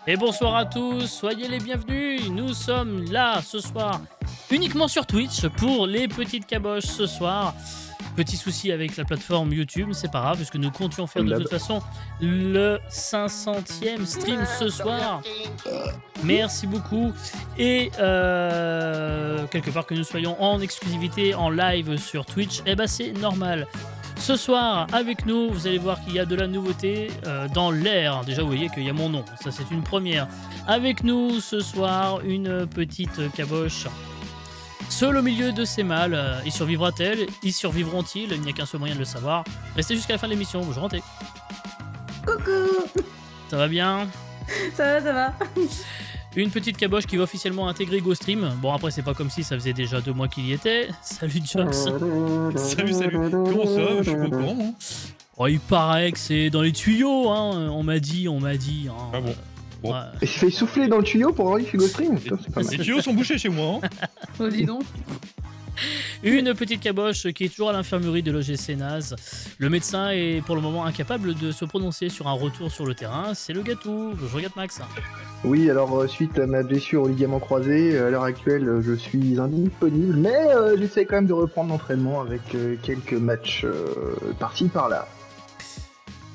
Et bonsoir à tous, soyez les bienvenus. Nous sommes là ce soir uniquement sur Twitch pour les petites caboches ce soir. Petit souci avec la plateforme YouTube, c'est pas grave, puisque nous comptions faire de toute façon le 500e stream ce soir. Merci beaucoup. Et quelque part que nous soyons en exclusivité, en live sur Twitch, eh ben c'est normal. Ce soir, avec nous, vous allez voir qu'il y a de la nouveauté dans l'air. Déjà, vous voyez qu'il y a mon nom, ça c'est une première. Avec nous ce soir, une petite caboche. Seul au milieu de ces mâles, y survivra-t-elle? Y survivront-ils? Il n'y a qu'un seul moyen de le savoir. Restez jusqu'à la fin de l'émission, bonjour Hanté. Coucou. Ça va bien? Ça va. Une petite caboche qui va officiellement intégrer GoStream. Bon, après, c'est pas comme si ça faisait déjà 2 mois qu'il y était. Salut Jox. Salut. Comment ça? Je suis pas au courant, moi. Oh, il paraît que c'est dans les tuyaux, hein. On m'a dit. Hein. Ah bon? Bon. Ouais. Il se fait souffler dans le tuyau pour envoyer chez GoStream. Les tuyaux sont bouchés chez moi. Hein. Oh, dis donc. Une petite caboche qui est toujours à l'infirmerie de l'OGC Naz. Le médecin est pour le moment incapable de se prononcer sur un retour sur le terrain. C'est le Gatou. Bonjour Gatmax. Oui, alors suite à ma blessure au ligament croisé, à l'heure actuelle, je suis indisponible, mais j'essaie quand même de reprendre l'entraînement avec quelques matchs par-ci par-là.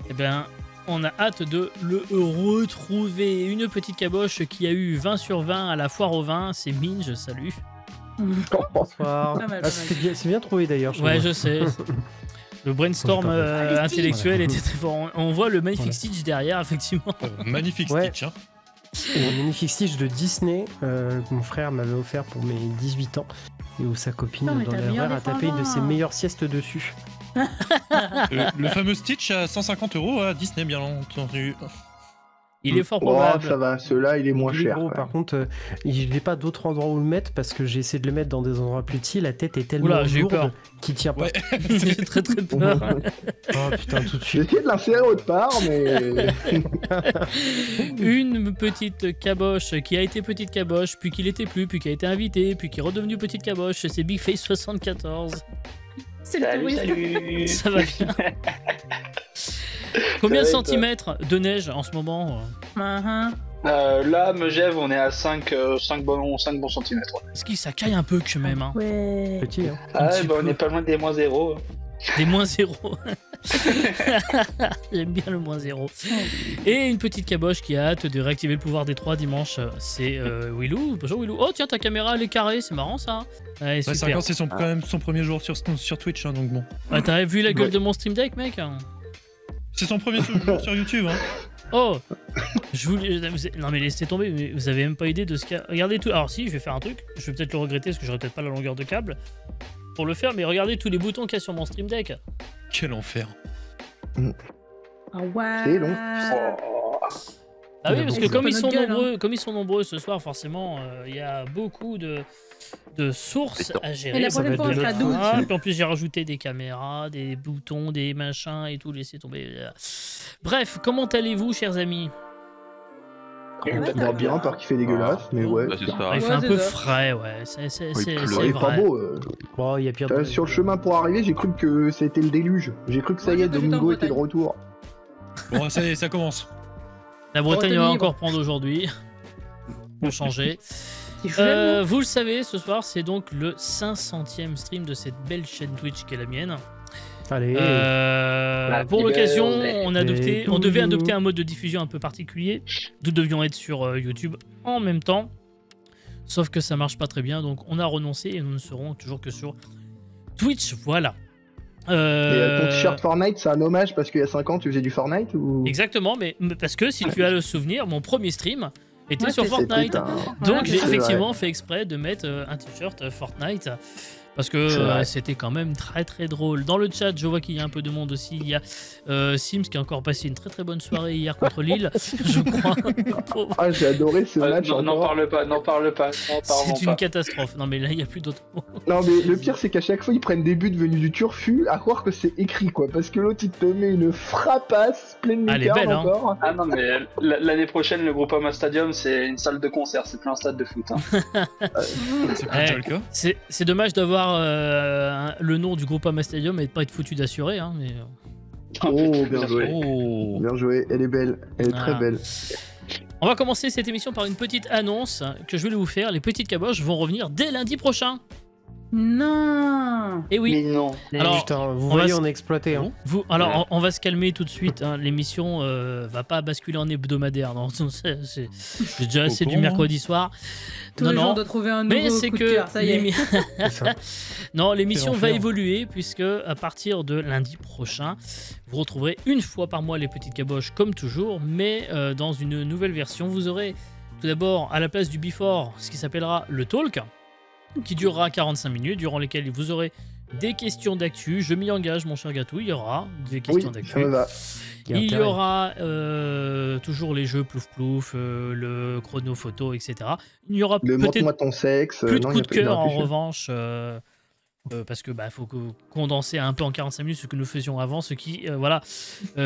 Eh bien, on a hâte de le retrouver. Une petite caboche qui a eu 20 sur 20 à la foire au vin. C'est Minge, salut. Bonsoir. Pas mal. C'est bien trouvé d'ailleurs. Ouais, je sais. Le brainstorm intellectuel était très fort. On voit le magnifique Stitch derrière, effectivement. Magnifique Ouais. Stitch. Hein. Un magnifique Stitch de Disney que mon frère m'avait offert pour mes 18 ans et où sa copine Non, mais dans t'as les bien horaires a tapé une de ses défendant. meilleures siestes dessus. Le fameux Stitch à 150 € à Disney, bien entendu. Il est fort Oh, probable. ça va, ceux-là, il est moins Il est cher. gros, ouais. par contre, je n'ai pas d'autre endroit où le mettre parce que j'ai essayé de le mettre dans des endroits plus petits. La tête est tellement Oula, j'ai eu lourde peur. qu'il tient pas. Ouais. J'ai très très peur. Oh putain, tout de J'ai suite. essayé de l'insérer autre part, mais... Une petite caboche qui a été petite caboche, puis qui l'était plus, puis qui a été invité, puis qui est redevenu petite caboche. C'est Big Face 74. C'est le touriste. Salut. Ça va bien. Combien de Ça va, et toi centimètres de neige en ce moment? Uh-huh. Là, Megève, on est à 5 bons centimètres. Ouais. Est-ce qu'il ça caille un peu que même, hein? Ouais. Petit, hein. Un Ah, petit bah, on peu. n'est pas loin des moins 0. Des moins 0. J'aime bien le moins 0. Et une petite caboche qui a hâte de réactiver le pouvoir des 3 dimanche. C'est Willou. Bonjour Willou. Oh tiens, ta caméra elle est carrée, c'est marrant ça. Ouais, Ouais, super. c'est quand même son premier jour sur Twitch, hein, donc bon. Ouais, t'as vu la gueule Ouais. de mon stream deck, mec? C'est son premier jour sur YouTube. Hein. Oh, non mais laissez tomber, mais vous avez même pas idée de ce qu'il y a. Regardez tout. Alors si, je vais faire un truc. Je vais peut-être le regretter parce que j'aurais peut-être pas la longueur de câble pour le faire. Mais regardez tous les boutons qu'il y a sur mon stream deck. Quel enfer. Ah ouais. C'est long. Oh. Ah oui, parce que C'est comme pas ils sont notre gueule, nombreux, comme ils sont nombreux ce soir, forcément, il y a beaucoup de sources à gérer. Et la Ça va prochaine être fois, on de sera notre 12. Ah, puis en plus j'ai rajouté des caméras, des boutons, des machins et tout, laissez tomber. Bref, comment allez-vous, chers amis? Bah, bien, part qu'il fait dégueulasse, mais ouais. Bah, c'est ça. Il fait Ouais, un c'est peu ça. frais, ouais. C'est Il est pas vrai. beau. Bon, il y a pire. Sur le chemin pour arriver, j'ai cru que c'était le déluge. J'ai cru que ça Ouais, y est, j'étais en Domingo était de Bretagne. retour. Bon, ça y est, ça commence. La Bretagne va Bretagne encore libre. prendre aujourd'hui. Pour changer. C'est chouette, Vous le savez, ce soir, c'est donc le 500e stream de cette belle chaîne Twitch qui est la mienne. Allez. Pour Happy l'occasion, birthday. on devait adopter un mode de diffusion un peu particulier. Nous devions être sur YouTube en même temps. Sauf que ça marche pas très bien, donc on a renoncé et nous ne serons toujours que sur Twitch. Voilà. Et ton t-shirt Fortnite, c'est un hommage parce qu'il y a 5 ans, tu faisais du Fortnite ou... Exactement, mais parce que si tu as le souvenir, mon premier stream était Ouais, sur c'était Fortnite. Voilà, Donc j'ai c'est effectivement fait exprès de mettre un t-shirt Fortnite parce que C'est vrai. c'était quand même très très drôle. Dans le chat, je vois qu'il y a un peu de monde aussi. Il y a Sims qui a encore passé une très très bonne soirée hier contre Lille, je crois. Pauvre. Ah, j'ai adoré ce match. N'en encore. parle pas, n'en parle pas. N'en parlons C'est pas. une catastrophe. Non mais là, il n'y a plus d'autres mots. Non mais le pire c'est qu'à chaque fois ils prennent des buts venus du turfu à croire que c'est écrit quoi, parce que l'autre il te met une frappasse pleine Ah, elle est lucarne belle, hein. encore. Ah non, mais l'année prochaine, le Groupama Stadium, c'est une salle de concert, c'est plus un stade de foot. Hein. C'est pas déjà le cas. C'est dommage d'avoir le nom du groupe Ama Stadium et de pas être foutu d'assurer. Hein, mais... Oh bien joué, Oh. bien joué, elle est belle, elle est très Ah. belle. On va commencer cette émission par une petite annonce que je vais vous faire. Les petites caboches vont revenir dès lundi prochain. Non. Et oui. Mais non. Alors, Putain, vous on voyez, va on est exploité. Hein. On va se calmer tout de suite. Hein. L'émission va pas basculer en hebdomadaire. Non, c'est déjà assez du mercredi soir. Tous les jours, on doit trouver un nouveau mais c'est coup de que cœur, ça y est. non, l'émission C'est va l'enfer. évoluer puisque à partir de lundi prochain, vous retrouverez une fois par mois les petites caboches comme toujours, mais dans une nouvelle version. Vous aurez tout d'abord à la place du before ce qui s'appellera le talk, qui durera 45 minutes, durant lesquelles vous aurez des questions d'actu. Je m'y engage, mon cher Gatou, il y aura des questions Oui, d'actu. ça me va. Il y aura toujours les jeux plouf plouf, le chrono photo, etc. Il y aura Le peut-être montre-moi ton sexe. plus de non, coup il y de a pas- il y cœur aura en plus de- revanche, parce que faut condenser un peu en 45 minutes ce que nous faisions avant, ce qui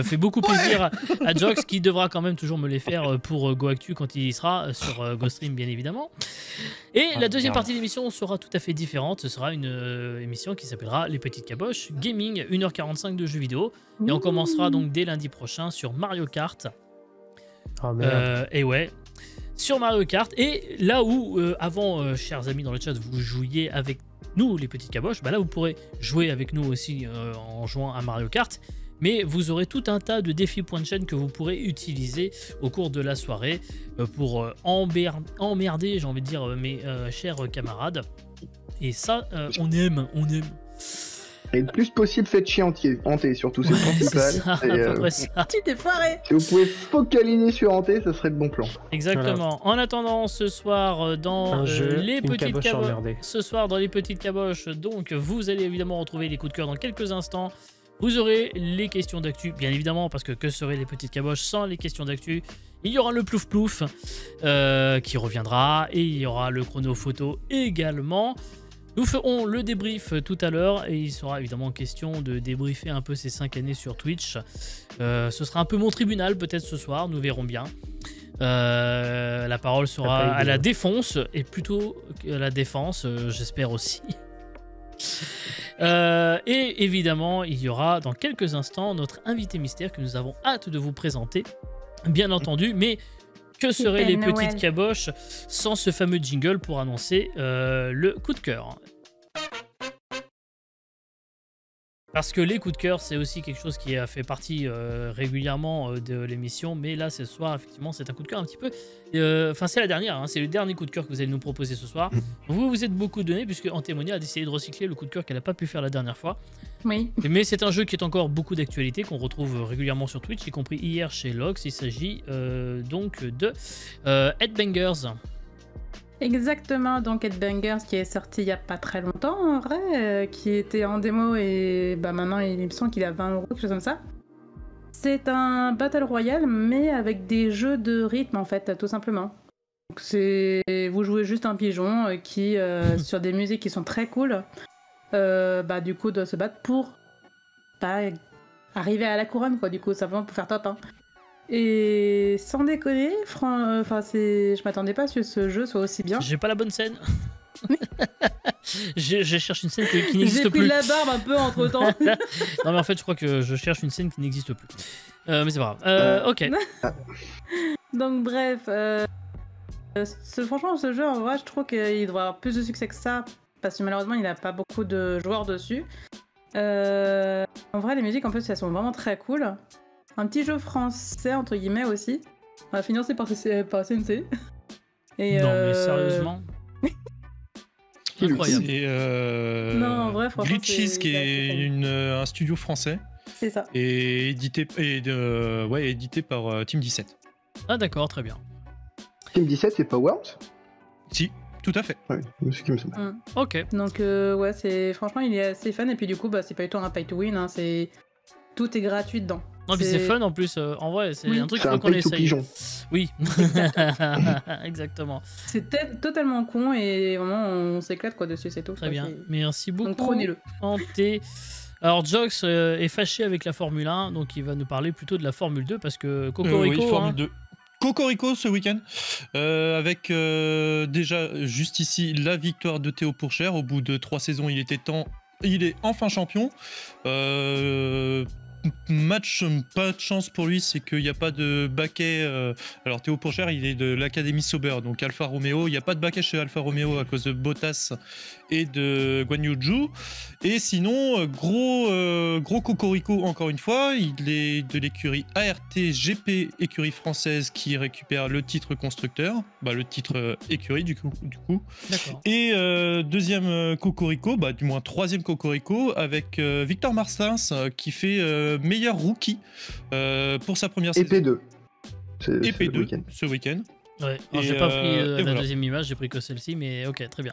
fait beaucoup plaisir à Jox, qui devra quand même toujours me les faire pour GoActu quand il y sera sur GoStream, bien évidemment. Et la deuxième partie de l'émission sera tout à fait différente. Ce sera une émission qui s'appellera Les Petites Caboches Gaming, 1h45 de jeux vidéo. Et on commencera donc dès lundi prochain sur Mario Kart. Oh merde. Et ouais, sur Mario Kart. Et là où, avant, chers amis dans le chat, vous jouiez avec nous, les petites caboches, bah là, vous pourrez jouer avec nous aussi en jouant à Mario Kart. Mais vous aurez tout un tas de défis point de chaîne que vous pourrez utiliser au cours de la soirée pour emmerder, j'ai envie de dire, mes chers camarades. Et ça, on aime. Et le plus possible, faites chier Hanté, surtout, c'est le C'est principal. ça, à Et, peu près ça. Tu t'es foiré. si vous pouvez focaliser sur Hanté, ça serait le bon plan. Exactement. En attendant, ce soir, dans Un jeu, les une petites caboche caboches, emmerdée. ce soir dans les petites caboches, donc vous allez évidemment retrouver les coups de cœur dans quelques instants. Vous aurez les questions d'actu, bien évidemment, parce que seraient les petites caboches sans les questions d'actu? Il y aura le plouf plouf qui reviendra, et il y aura le chrono photo également. Nous ferons le débrief tout à l'heure, et il sera évidemment question de débriefer un peu ces 5 années sur Twitch. Ce sera un peu mon tribunal peut-être ce soir, nous verrons bien. La parole sera à la défense, et plutôt que la défense, j'espère aussi. Et évidemment, il y aura dans quelques instants notre invité mystère que nous avons hâte de vous présenter, bien entendu, mais que seraient les Noël. petites caboches sans ce fameux jingle pour annoncer le coup de cœur? Parce que les coups de cœur, c'est aussi quelque chose qui a fait partie régulièrement de l'émission, mais là, ce soir, effectivement, c'est un coup de cœur un petit peu... Enfin, c'est la dernière, hein, c'est le dernier coup de cœur que vous allez nous proposer ce soir. Vous vous êtes beaucoup donné, puisque Antémonia a décidé de recycler le coup de cœur qu'elle n'a pas pu faire la dernière fois. Oui. Mais c'est un jeu qui est encore beaucoup d'actualité, qu'on retrouve régulièrement sur Twitch, y compris hier chez Lox. Il s'agit donc de Headbangers. Exactement, donc Headbangers qui est sorti il y a pas très longtemps en vrai, qui était en démo et bah maintenant il me semble qu'il a 20 €, quelque chose comme ça. C'est un Battle Royale mais avec des jeux de rythme en fait, tout simplement. Donc vous jouez juste un pigeon qui, sur des musiques qui sont très cool, bah du coup doit se battre pour arriver à la couronne quoi, du coup simplement pour faire top. Hein. Et sans déconner, je m'attendais pas à ce que ce jeu soit aussi bien. J'ai pas la bonne scène. je cherche une scène qui n'existe J'ai pris plus. de la barbe un peu entre temps. Non mais en fait je crois que je cherche une scène qui n'existe plus. Mais c'est pas grave. Ok. Donc bref, franchement ce jeu en vrai je trouve qu'il devrait avoir plus de succès que ça parce que malheureusement il n'a pas beaucoup de joueurs dessus. En vrai les musiques en plus elles sont vraiment très cool. Un petit jeu français entre guillemets aussi, financé par CNC. Et Non mais sérieusement. Incroyable. C'est Non, en vrai, franchement, Glitches c'est- qui c'est est un studio français c'est ça. et édité par Team 17. Ah d'accord, très bien. Team 17, c'est pas Worms? Si, tout à fait. Ouais, c'est ce qui me semble. Ok. Donc ouais, franchement il est assez fun et puis du coup bah c'est pas du tout un pay to win, hein, tout est gratuit dedans. Non, puis c'est fun en plus. En vrai, c'est Oui. un truc C'est qu'il un faut qu'on pay to essaye. pigeon. Oui. Exactement. C'est totalement con et vraiment on s'éclate quoi dessus, c'est tout. Très quoi, bien. c'est- Merci beaucoup. Donc prenez-le. Hanté. Alors Jox est fâché avec la Formule 1, donc il va nous parler plutôt de la Formule 2 parce que Cocorico, oui, Formule hein, 2. Cocorico ce week-end, avec déjà juste ici la victoire de Théo Pourchère. Au bout de 3 saisons, il est enfin champion. pas de chance pour lui, c'est qu'il n'y a pas de baquet. Alors Théo Pourchère, il est de l'Académie Sauber, donc Alfa Romeo. Il n'y a pas de baquet chez Alfa Romeo à cause de Bottas et de Guan Yu Zhou. Et sinon, gros cocorico encore une fois. Il est de l'écurie ART GP, écurie française qui récupère le titre constructeur, le titre écurie du coup. D'accord. Et deuxième cocorico, du moins troisième cocorico avec Victor Martins qui fait meilleur rookie pour sa première saison. EP2. EP2 ce week-end. Ouais. Alors, j'ai pas pris la voilà. deuxième image, j'ai pris que celle-ci, mais ok, très bien.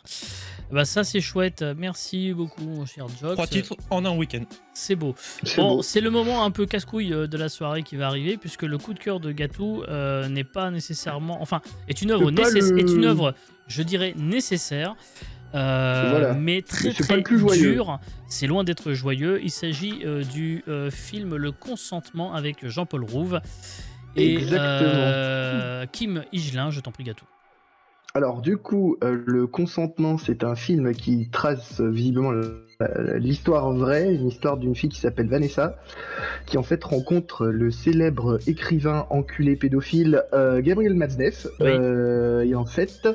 Ça c'est chouette, merci beaucoup mon cher Jox. 3 titres en un week-end. C'est beau. C'est Bon, beau. c'est le moment un peu casse-couille de la soirée qui va arriver, puisque le coup de cœur de Gatou n'est pas nécessairement... Enfin, est une œuvre, est une œuvre, je dirais, nécessaire, Voilà. mais très Mais c'est pas très le plus joyeux. dur. C'est loin d'être joyeux. Il s'agit du film Le Consentement avec Jean-Paul Rouve et Kim Higelin. Je t'en prie, Gatou. Alors du coup, Le Consentement, c'est un film qui trace visiblement l'histoire vraie, une histoire d'une fille qui s'appelle Vanessa, qui en fait rencontre le célèbre écrivain enculé pédophile Gabriel Matzneff, Oui. et en fait,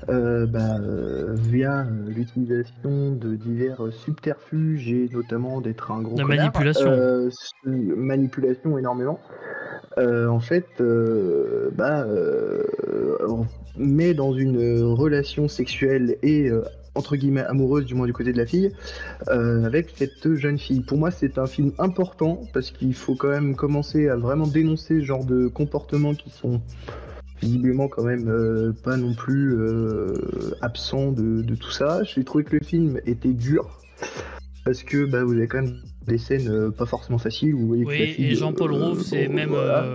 via l'utilisation de divers subterfuges et notamment d'être un gros La connard, manipulation. manipulation énormément. En fait, on met dans une relation sexuelle et entre guillemets amoureuse, du moins du côté de la fille, avec cette jeune fille. Pour moi, c'est un film important parce qu'il faut quand même commencer à vraiment dénoncer ce genre de comportements qui sont visiblement quand même pas non plus absents de tout ça. J'ai trouvé que le film était dur parce que vous avez quand même des scènes pas forcément faciles. Où vous voyez que la Oui, fille, et Jean-Paul Rouve, c'est même voilà.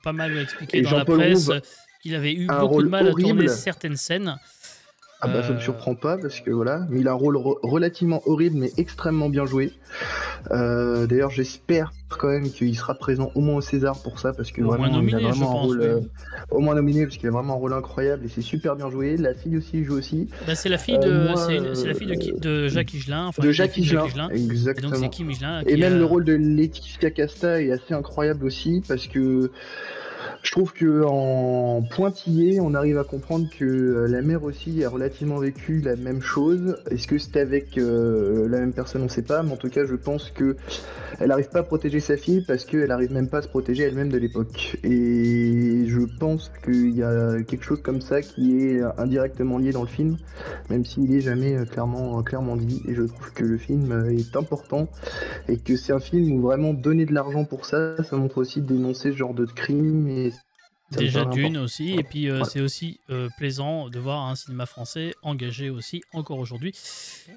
pas mal expliqué Et dans la Jean-Paul presse Rouve qu'il avait eu a un beaucoup de rôle mal à tourner horrible. certaines scènes. Ah ça me surprend pas parce que voilà, mais il a un rôle relativement horrible mais extrêmement bien joué. D'ailleurs j'espère quand même qu'il sera présent au moins au César pour ça parce que Au vraiment moins nominé, il a je vraiment un pense, rôle oui. au moins nominé parce qu'il a vraiment un rôle incroyable et c'est super bien joué. La fille aussi joue aussi. C'est la fille de, moi, c'est la fille de Jacques Higelin. Enfin, de la Jacques fille Higelin, Et donc exactement. c'est Kim Higelin. Et même le rôle de Laetitia Casta est assez incroyable aussi parce que je trouve que en pointillé, on arrive à comprendre que la mère aussi a relativement vécu la même chose. Est-ce que c'était avec la même personne, on sait pas, mais en tout cas, je pense que elle n'arrive pas à protéger sa fille parce qu'elle n'arrive même pas à se protéger elle-même de l'époque. Et je pense qu'il y a quelque chose comme ça qui est indirectement lié dans le film, même s'il n'est jamais clairement dit. Et je trouve que le film est important et que c'est un film où vraiment donner de l'argent pour ça montre aussi de dénoncer ce genre de crime. Et ça me Déjà paraît d'une important. aussi, et puis Voilà. c'est aussi plaisant de voir un cinéma français engagé aussi encore aujourd'hui.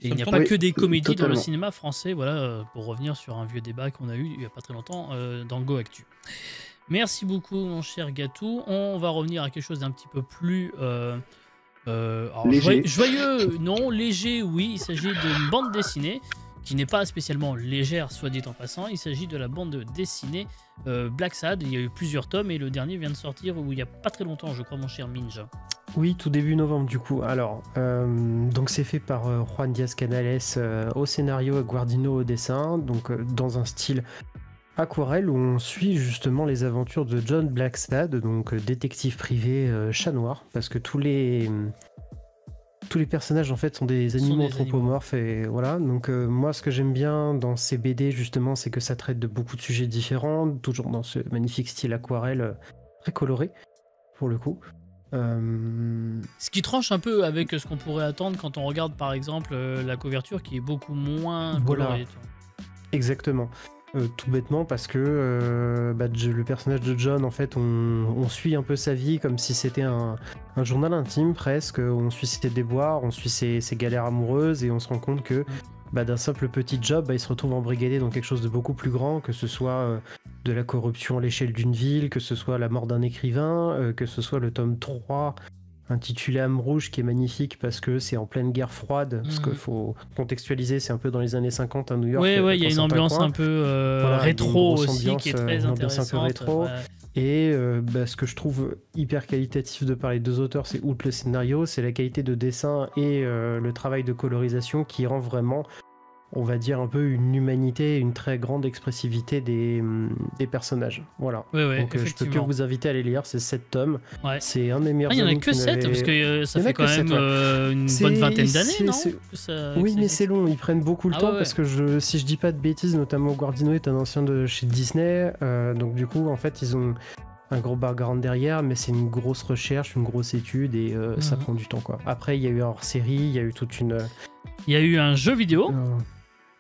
Et il n'y a me pas semble- que des comédies dans le totalement. cinéma français, voilà, pour revenir sur un vieux débat qu'on a eu il n'y a pas très longtemps dans Go Actu. Merci beaucoup mon cher Gatou. On va revenir à quelque chose d'un petit peu plus... alors, Léger. joyeux, non, léger, oui. Il s'agit d'une bande dessinée qui n'est pas spécialement légère, soit dit en passant. Il s'agit de la bande dessinée Black Sad. Il y a eu plusieurs tomes et le dernier vient de sortir il n'y a pas très longtemps, je crois, mon cher Minj. Oui, tout début novembre du coup. Alors, donc c'est fait par Juan Diaz Canales au scénario et Guardino au dessin, donc dans un style aquarelle où on suit justement les aventures de John Blackstad, donc détective privé chat noir, parce que tous les personnages en fait sont des animaux des anthropomorphes et voilà. Donc moi ce que j'aime bien dans ces BD justement c'est que ça traite de beaucoup de sujets différents, toujours dans ce magnifique style aquarelle très coloré pour le coup. Ce qui tranche un peu avec ce qu'on pourrait attendre quand on regarde par exemple la couverture qui est beaucoup moins Voilà. colorée. tu vois. Exactement. Tout bêtement parce que le personnage de John, en fait, on suit un peu sa vie comme si c'était un journal intime presque. On suit ses déboires, on suit ses galères amoureuses et on se rend compte que d'un simple petit job, il se retrouve embrigadé dans quelque chose de beaucoup plus grand, que ce soit de la corruption à l'échelle d'une ville, que ce soit la mort d'un écrivain, que ce soit le tome 3 intitulé Âme Rouge qui est magnifique parce que c'est en pleine guerre froide, parce qu'il faut contextualiser, c'est un peu dans les années 50 à New York. Ouais, il y a une ambiance un peu Voilà, rétro il y a une grosse aussi qui est ambiance, très une ambiance un peu intéressante. rétro. Ouais. Et ce que je trouve hyper qualitatif de par les deux auteurs, c'est outre le scénario, c'est la qualité de dessin et le travail de colorisation qui rend vraiment on va dire un peu une humanité, une très grande expressivité des personnages. Voilà. Ouais, Donc je peux que effectivement. vous inviter à les lire, c'est 7 tomes. Ouais. C'est un des meilleurs. Il y en a animes que 7 parce que ça Il y en a fait que quand sept, même une C'est- bonne vingtaine d'années, c'est- non c'est- que ça- Oui, que mais ça c'est long, ils prennent beaucoup le Ah temps ouais, parce que si je dis pas de bêtises, notamment Guardino est un ancien de chez Disney, donc du coup, en fait, ils ont un gros background derrière, mais c'est une grosse recherche, une grosse étude et ça Mhm. prend du temps, quoi. Après, il y a eu un hors-série, il y a eu toute une. Il y a eu un jeu vidéo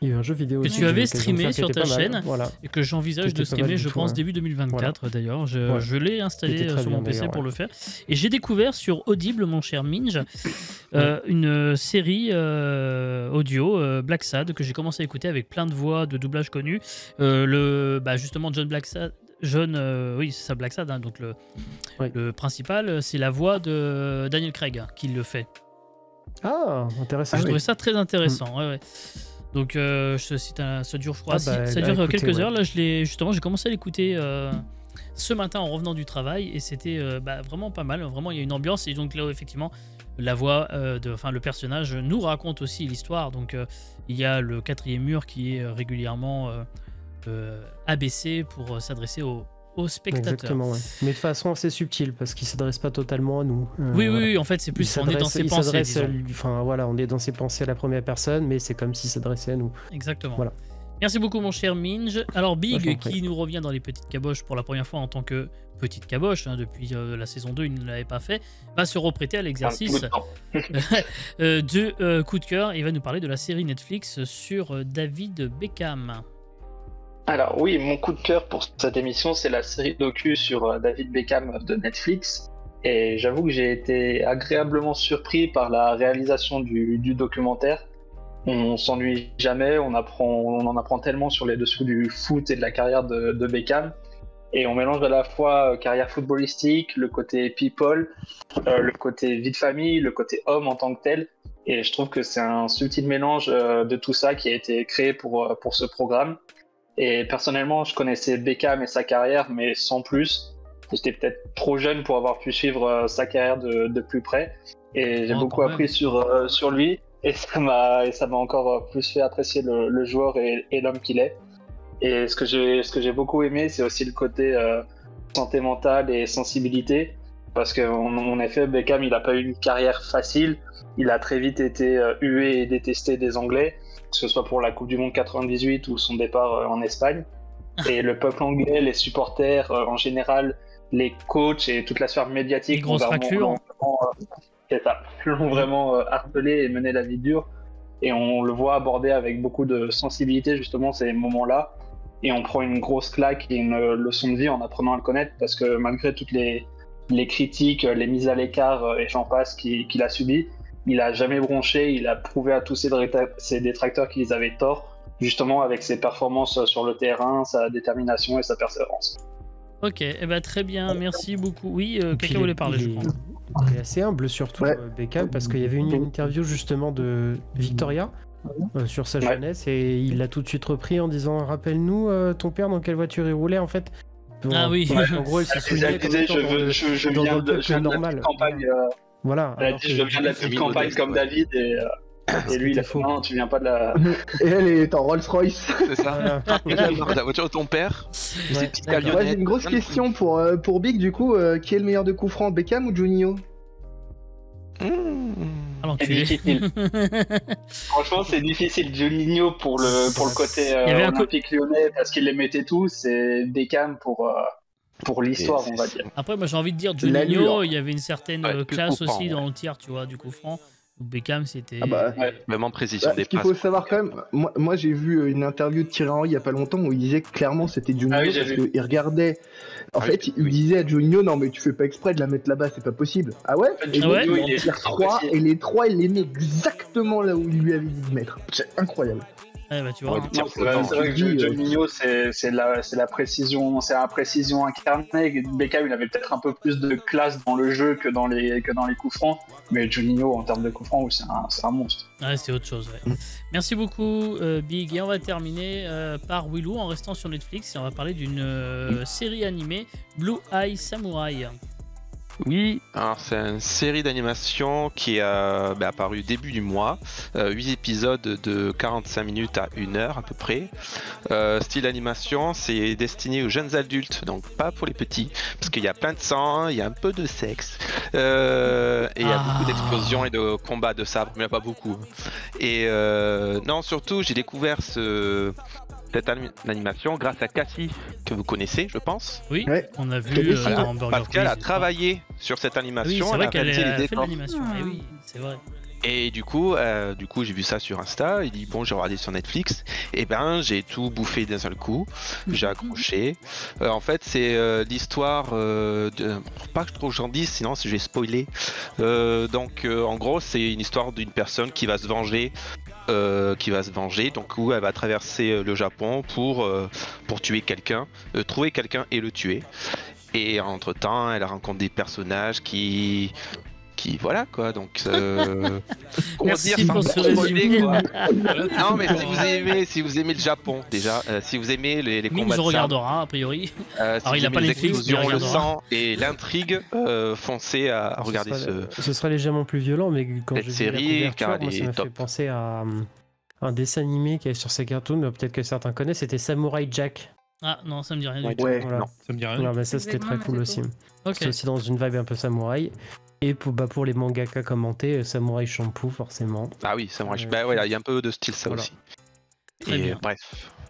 Il y a eu un jeu vidéo Que aussi tu avais j'ai eu l'occasion de streamé faire, qui sur était ta pas mal. chaîne. Voilà. et que j'envisage C'était de pas streamer, mal je du tout, pense, ouais. début 2024 d'ailleurs. Ouais. Je l'ai installé C'était très sur bien, mon PC d'ailleurs, pour ouais. le faire. Et j'ai découvert sur Audible, mon cher Minge, une série audio, Black Sad, que j'ai commencé à écouter avec plein de voix de doublage connues. Justement, John Blacksad. Oui, c'est ça, Black Sad, hein, donc le principal, c'est la voix de Daniel Craig qui le fait. Ah, intéressant. Je trouvais ça très intéressant. Ouais. Donc, ça dure, je crois, ça dure écoutez, quelques ouais. heures. Là, j'ai commencé à l'écouter ce matin en revenant du travail et c'était vraiment pas mal. Vraiment, il y a une ambiance et donc là, effectivement, la voix, le personnage nous raconte aussi l'histoire. Donc, il y a le 4e mur qui est régulièrement abaissé pour s'adresser aux spectateurs. Exactement, ouais. Mais de façon assez subtile parce qu'il s'adresse pas totalement à nous. Oui, Voilà. oui, en fait, c'est plus on est dans ses il pensées. s'adresse à Disons. lui- Enfin voilà, on est dans ses pensées à la première personne, mais c'est comme s'il s'adressait à nous. Exactement. Voilà. Merci beaucoup, mon cher Minge. Alors, Je Big, t'en prie. qui nous revient dans les petites caboches pour la première fois en tant que petite caboche, hein, depuis la saison 2, il ne l'avait pas fait, va se reprêter à l'exercice de coup de cœur et va nous parler de la série Netflix sur David Beckham. Alors oui, mon coup de cœur pour cette émission, c'est la série docu sur David Beckham de Netflix. Et j'avoue que j'ai été agréablement surpris par la réalisation du documentaire. On s'ennuie jamais, on en apprend tellement sur les dessous du foot et de la carrière de Beckham. Et on mélange à la fois carrière footballistique, le côté people, le côté vie de famille, le côté homme en tant que tel. Et je trouve que c'est un subtil mélange de tout ça qui a été créé pour ce programme. Et personnellement, je connaissais Beckham et sa carrière, mais sans plus. J'étais peut-être trop jeune pour avoir pu suivre sa carrière de plus près. Et j'ai beaucoup appris sur lui. Et ça m'a encore plus fait apprécier le joueur et l'homme qu'il est. Et ce que j'ai beaucoup aimé, c'est aussi le côté santé mentale et sensibilité. Parce qu'en effet, Beckham, il n'a pas eu une carrière facile. Il a très vite été hué et détesté des Anglais, que ce soit pour la Coupe du Monde 98 ou son départ en Espagne. Et le peuple anglais, les supporters en général, les coachs et toute la sphère médiatique Les grosses raclures. l'ont vraiment harcelé et mené la vie dure. Et on le voit aborder avec beaucoup de sensibilité justement ces moments-là. Et on prend une grosse claque et une leçon de vie en apprenant à le connaître, parce que malgré toutes les critiques, les mises à l'écart et j'en passe qu'il a subies, il a jamais bronché, il a prouvé à tous ses détracteurs qu'ils avaient tort, justement avec ses performances sur le terrain, sa détermination et sa persévérance. Ok, très bien, merci beaucoup. Oui, quelqu'un Puis voulait parler, je crois. Il est assez humble surtout, Ouais. Beckham, parce qu'il y avait une interview justement de Victoria sur sa jeunesse et il l'a tout de suite repris en disant rappelle-nous ton père dans quelle voiture il roulait en fait. Ah oui. En gros, elle se souvenait comme étant je dans viens le de peuple la normal. petite campagne. Voilà. Elle a alors dit que je viens de la petite campagne comme David et lui il a fait faux. non, tu viens pas de la. Et elle est en Rolls-Royce. C'est ça. Voilà. La voiture de ton père, Ouais, ces petites d'accord. camionnettes. Ouais, j'ai une grosse question pour Big, du coup, qui est le meilleur de coups francs, Beckham ou Juninho? Ah, C'est l'enculé. difficile. Franchement, c'est difficile. Juninho pour le côté Il y avait un olympique lyonnais parce qu'il les mettait tous, et Beckham pour l'histoire, on va dire. Après, moi j'ai envie de dire L'allure. Juninho, il y avait une certaine Ouais, plus classe coup franc, aussi ouais. dans le tir, tu vois, du coup franc. Beckham, c'était. Ah bah, Ouais. Vraiment précision Ce des qu'il passes. faut savoir quand même, moi j'ai vu une interview de Thierry Henry il y a pas longtemps où il disait que clairement c'était Juninho Ah oui, j'ai parce vu. qu'il regardait. En Ah fait, oui, il oui. disait à Juninho non mais tu fais pas exprès de la mettre là-bas, c'est pas possible. Ah ouais? Et Ah ouais donc, il il est tire 3 précis. et les 3 il les met exactement là où il lui avait dit de mettre. C'est incroyable. Ouais, tu vois. Ouais, Non, c'est vrai que Tu dis, Juninho, c'est la précision, c'est la précision incarnée. Beckham, il avait peut-être un peu plus de classe dans le jeu que dans les coups francs, mais Juninho, en termes de coups francs, oui, c'est un monstre. Ouais, c'est autre chose. Ouais. Merci beaucoup, Big. Et on va terminer par Willou en restant sur Netflix et on va parler d'une série animée, Blue Eye Samurai. Oui, alors c'est une série d'animation qui est apparue début du mois, 8 épisodes de 45 minutes à 1 heure à peu près. Style animation, c'est destiné aux jeunes adultes, donc pas pour les petits, parce qu'il y a plein de sang, il y a un peu de sexe, et il y a beaucoup d'explosions et de combats de sabre, mais il n'y en a pas beaucoup. Et non, surtout j'ai découvert cette animation grâce à Cassie, que vous connaissez, je pense. Oui, Ouais. on a vu dans Burger Pascal a Quiz. travaillé sur cette Oui, animation, c'est elle vrai a qu'elle réalisé les a fait de décors. l'animation. Eh oui, c'est vrai. Et du coup, j'ai vu ça sur Insta. Il dit bon, j'ai regardé sur Netflix. Et ben, j'ai tout bouffé d'un seul coup. J'ai accroché. En fait, c'est l'histoire pas que trop j'en dise, sinon je vais spoiler. Donc, en gros, c'est une histoire d'une personne qui va se venger. Donc où elle va traverser le Japon pour tuer quelqu'un, trouver quelqu'un et le tuer. Et entre temps, elle rencontre des personnages qui voilà quoi, donc comment Merci dire, pour sans ce trop spoiler, résumé. quoi. Voilà, Non mais si vous aimez le Japon déjà, si vous aimez les Mine, combats je de sabre, regardera, a priori. si Alors, vous il a aimez pas les Netflix, mais il explosions, le regardera. sang et l'intrigue, foncez à regarder Ce sera légèrement plus violent, mais quand cette j'ai vu série, la car couverture, elle moi, ça est m'a fait top. penser à un dessin animé qui est sur sa cartoon, peut-être que certains connaissent, c'était Samurai Jack. Ah non, ça me dit rien du Ouais. tout. Ouais. Voilà. Non. Ça me dit rien. Voilà, bah ça c'était très Exactement, cool c'est aussi. tout. Ok. C'est aussi dans une vibe un peu samouraï. Et pour les mangaka commentés, Samurai Champloo forcément. Ah oui, ça moi. Ouais. Bah voilà, il y a un peu de style ça Voilà. aussi. Très Et bien. bref,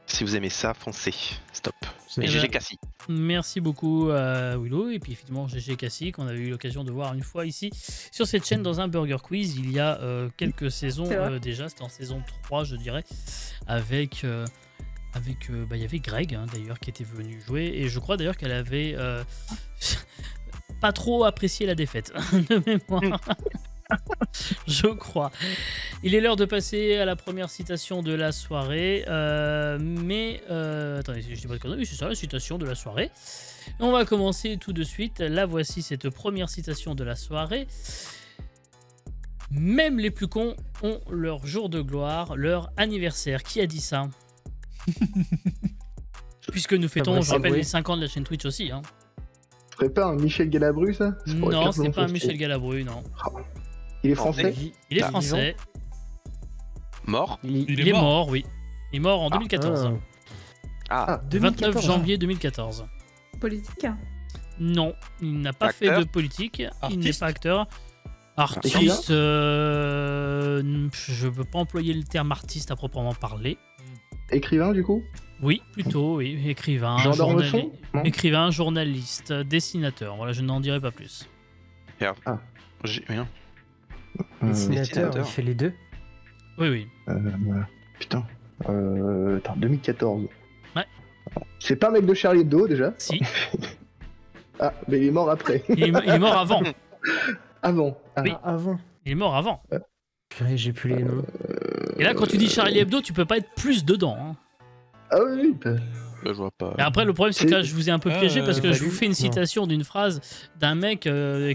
si vous aimez ça, foncez. Stop. C'est- Et Eh GG ben, Cassie. Merci beaucoup Willow et puis effectivement GG Cassie qu'on avait eu l'occasion de voir une fois ici sur cette chaîne dans un Burger Quiz il y a quelques saisons C'est vrai. déjà, c'était en saison 3 je dirais avec il y avait Greg hein, d'ailleurs qui était venu jouer et je crois d'ailleurs qu'elle avait pas trop apprécié la défaite de mémoire. Je crois. Il est l'heure de passer à la première citation de la soirée. Attendez, si je dis pas de conneries, oui, c'est ça, la citation de la soirée. On va commencer tout de suite. La voici, cette première citation de la soirée. Même les plus cons ont leur jour de gloire, leur anniversaire. Qui a dit ça? Puisque nous fêtons, va je rappelle, s'avouer. les 5 ans de la chaîne Twitch aussi. Hein. Ce serait pas un Michel Galabru, ça? Ça pourrait Non, faire c'est long pas un sur Michel ce- Galabru, non. Il est français? Il est Ah, français. Mort. Il est mort, oui. Il est mort en 2014. Ah, Le 29 2014. janvier 2014. Politique. Non, il n'a pas Acteur. fait de politique. Il n'est Artiste. pas acteur. Artiste, je ne veux pas employer le terme artiste à proprement parler. Écrivain, du coup? Oui, plutôt, oui. Écrivain, Jean d'Ormesson? Non. écrivain, journaliste, dessinateur. Voilà, je n'en dirai pas plus. rien. Dessinateur, Dessinateur. il fait les deux. Oui, oui. Putain. Attends, 2014. Ouais. C'est pas un mec de Charlie Hebdo, déjà? Si, Ah, mais il est mort après. il est mort avant. Avant. Ah. Oui. Ah, avant. Il est mort avant. Purée, j'ai plus les noms. Et là, quand tu dis Charlie Hebdo, tu peux pas être plus dedans. Hein. Ah oui, bah, Je vois pas. Et après, le problème, c'est que là, je vous ai un peu piégé parce que pas je vous lu. fais une Non. citation d'une phrase d'un mec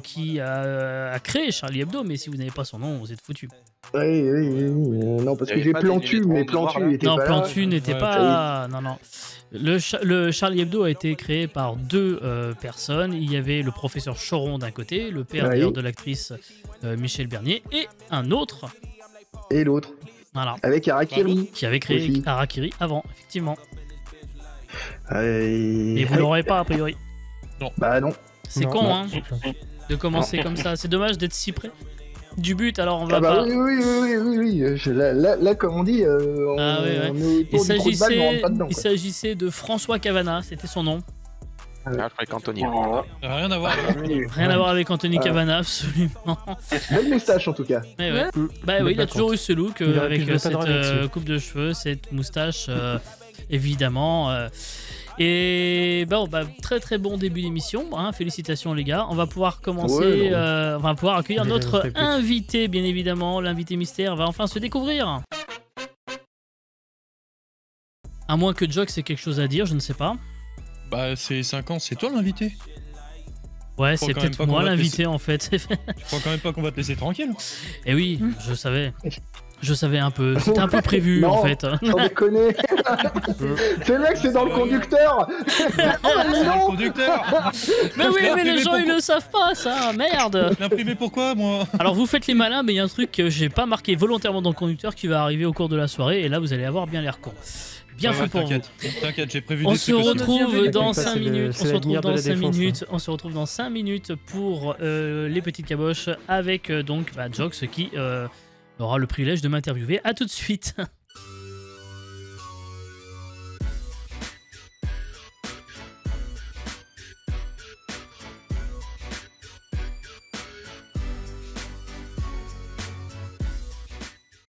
qui a créé Charlie Hebdo, mais si vous n'avez pas son nom, vous êtes foutu. oui. Non, parce Il y que avait j'ai pas des Plantu, éléments mais de voir, Plantu là était Non, pas là. Plantu n'était Ouais, pas. Non, non. Le Charlie Hebdo a été créé par deux personnes. Il y avait le professeur Choron d'un côté, le père Oui. d'ailleurs de l'actrice Michel Bernier, et un autre, Et l'autre. voilà, Avec Harakiri. qui avait créé Aussi. Harakiri avant, effectivement. Et Et vous l'aurez pas, a priori. Bah non. C'est Non, con, non, hein, j'ai pas. de commencer comme ça. C'est dommage d'être si près du but, alors on va Ah bah pas. oui. Là, comme on dit, on, Ah oui, ouais. on est autour du trou de balle, mais on rentre pas dedans. Il quoi. s'agissait de François Cavana, c'était son nom. Alfred Cantoni. Rien à voir. Rien à voir avec Anthony Ah. Cavana, absolument. Belle moustache en tout cas. Mais ouais. Mm. Bah oui, il a Pas toujours contre. eu ce look Il aurait avec pu jouer cette Padrone là-dessus. coupe de cheveux, cette moustache, évidemment. Et bon, très très bon début d'émission. Hein, félicitations les gars. On va pouvoir commencer, Ouais, non. on va pouvoir accueillir Déjà, notre ça fait plus. invité, bien évidemment. L'invité mystère va enfin se découvrir. À moins que Jock ait quelque chose à dire, je ne sais pas. Bah, c'est 5 ans, c'est toi l'invité. Ouais, crois c'est quand même peut-être pas qu'on moi va te l'invité en fait. Je crois quand même pas qu'on va te laisser tranquille. Et oui, je savais. Je savais un peu, c'était un peu prévu Non. en fait. Sans déconner. C'est vrai que c'est dans le conducteur. C'est dans le conducteur. Mais oui, mais les imprimé gens ils le savent pas ça, merde. L'imprimé pourquoi, moi? Alors vous faites les malins, mais il y a un truc que j'ai pas marqué volontairement dans le conducteur qui va arriver au cours de la soirée, et là vous allez avoir bien l'air con. Bien fait pour vous. T'inquiète, j'ai prévu On des se trucs aussi. retrouve dans Ça, 5 c'est le- minutes. c'est l'avenir de la défense, On se retrouve dans 5 minutes pour les petites caboches avec donc Jox qui aura le privilège de m'interviewer. À tout de suite.